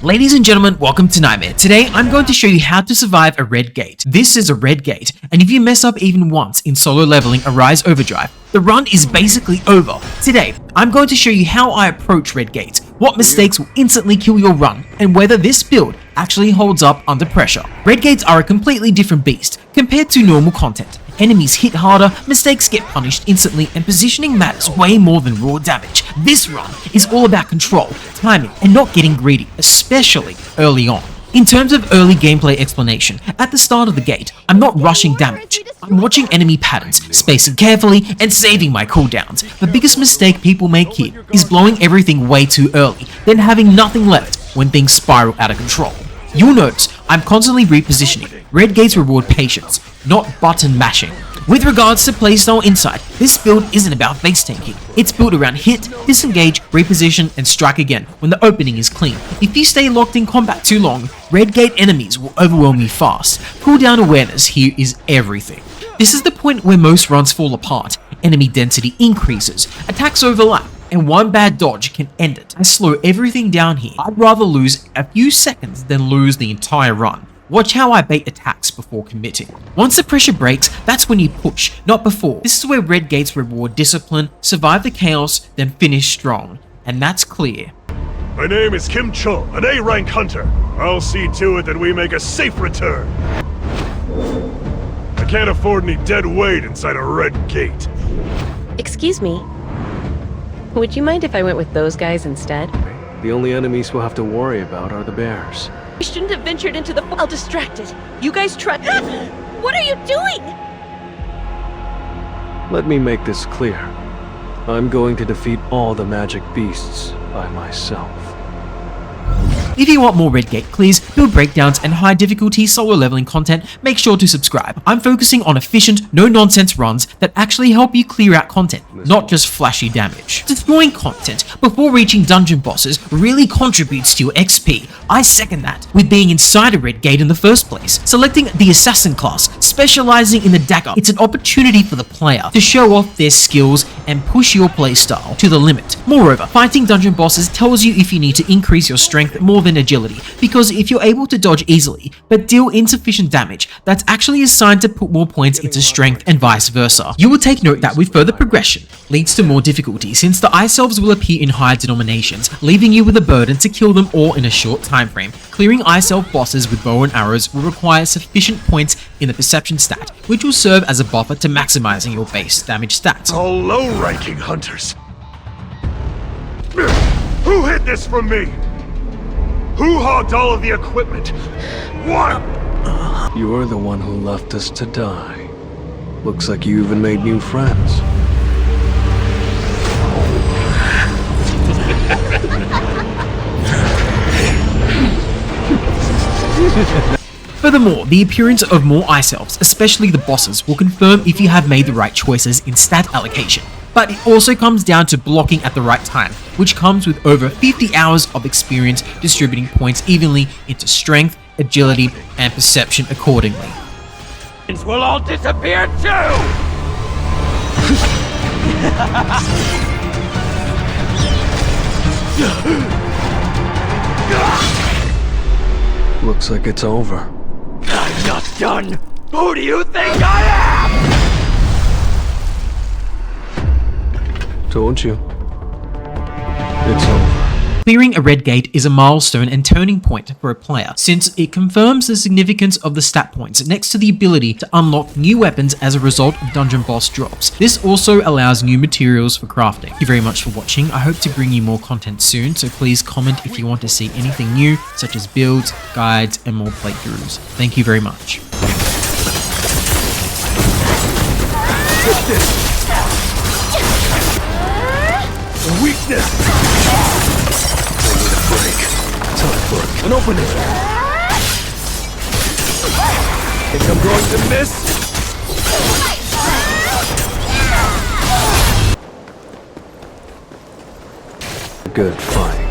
Ladies and gentlemen, welcome to Nightmare. Today, I'm going to show you how to survive a red gate. This is a red gate, and if you mess up even once in Solo Leveling Arise Overdrive, the run is basically over. Today, I'm going to show you how I approach red gates, what mistakes will instantly kill your run, and whether this build actually holds up under pressure. Red gates are a completely different beast compared to normal content. Enemies hit harder, mistakes get punished instantly, and positioning matters way more than raw damage. This run is all about control, timing, and not getting greedy, especially early on. In terms of early gameplay explanation, at the start of the gate, I'm not rushing damage. I'm watching enemy patterns, spacing carefully, and saving my cooldowns. The biggest mistake people make here is blowing everything way too early, then having nothing left when things spiral out of control. You'll notice I'm constantly repositioning. Red gates reward patience, not button mashing. With regards to playstyle insight, this build isn't about base tanking. It's built around hit, disengage, reposition, and strike again when the opening is clean. If you stay locked in combat too long, red gate enemies will overwhelm you fast. Cooldown awareness here is everything. This is the point where most runs fall apart. Enemy density increases, attacks overlap, and one bad dodge can end it. I slow everything down here. I'd rather lose a few seconds than lose the entire run. Watch how I bait attacks before committing. Once the pressure breaks, that's when you push, not before. This is where red gates reward discipline, survive the chaos, then finish strong. And that's clear. My name is Kim Cho, an A-rank hunter. I'll see to it that we make a safe return. I can't afford any dead weight inside a red gate. Excuse me. Would you mind if I went with those guys instead? The only enemies we'll have to worry about are the bears. I shouldn't have ventured into the while distracted. You guys try. What are you doing? Let me make this clear. I'm going to defeat all the magic beasts by myself. If you want more red gate clears, build breakdowns, and high difficulty solo leveling content, make sure to subscribe. I'm focusing on efficient, no-nonsense runs that actually help you clear out content, not just flashy damage. Destroying content before reaching dungeon bosses really contributes to your XP. I second that, with being inside a red gate in the first place. Selecting the assassin class, specializing in the dagger, it's an opportunity for the player to show off their skills and push your playstyle to the limit. Moreover, fighting dungeon bosses tells you if you need to increase your strength more than agility, because if you're able to dodge easily but deal insufficient damage, that's actually a sign to put more points into strength and vice versa. You will take note that with further progression leads to more difficulty, since the ice elves will appear in higher denominations, leaving you with a burden to kill them all in a short time frame. Clearing ice elf bosses with bow and arrows will require sufficient points in the perception stat, which will serve as a buffer to maximizing your base damage stats. All low-ranking hunters. Who hid this from me? Who hogged all of the equipment? What? You're the one who left us to die. Looks like you even made new friends. Furthermore, the appearance of more ice elves, especially the bosses, will confirm if you have made the right choices in stat allocation. But it also comes down to blocking at the right time, which comes with over 50 hours of experience distributing points evenly into strength, agility, and perception accordingly. Will all disappear too! Looks like it's over. I'm not done! Who do you think I am? Told you. It's over. Clearing a red gate is a milestone and turning point for a player, since it confirms the significance of the stat points next to the ability to unlock new weapons as a result of dungeon boss drops. This also allows new materials for crafting. Thank you very much for watching. I hope to bring you more content soon, so please comment if you want to see anything new, such as builds, guides, and more playthroughs. Thank you very much. Weakness! I need a break. Time for an opening. Think I'm going to miss? Good fight.